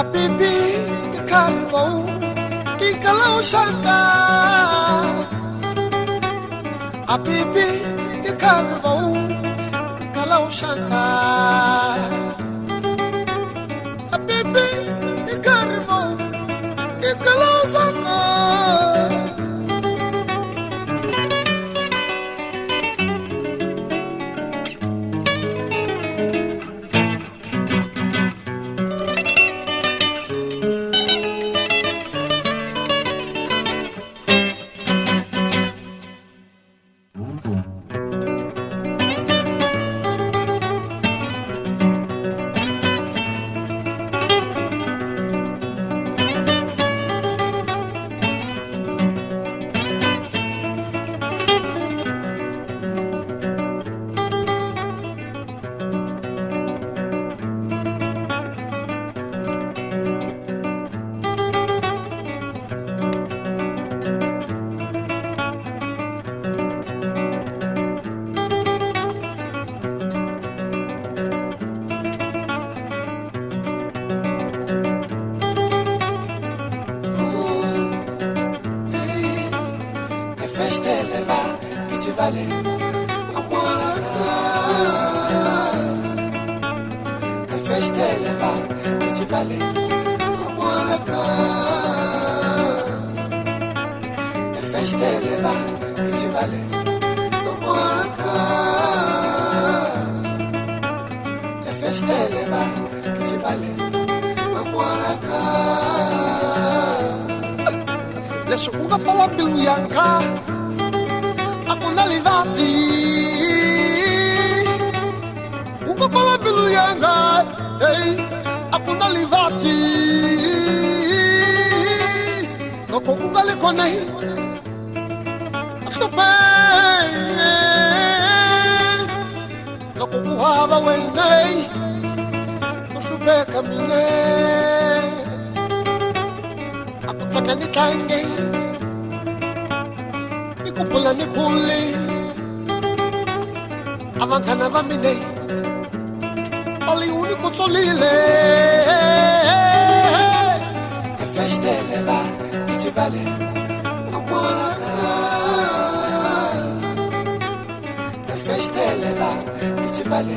Habibi ikarvo ikalau shaka. Habibi ikarvo ikalau shaka. Habibi ikarvo ikalau shaka. Vale, a festa eleva, que te vale, como a festa eleva, que te vale, como a festa eleva, que te vale, como a le suga pala biluyanga. Levati Uko pala bilu yanga Hey Akuna levati Noko ungale kone Aktope Noko kuhaba wene Nusube kamine Akutaka ni kange Kupula ni puli Avancana vamine Ali unico solile E festa eleva Che ti vale E festa eleva Che ti vale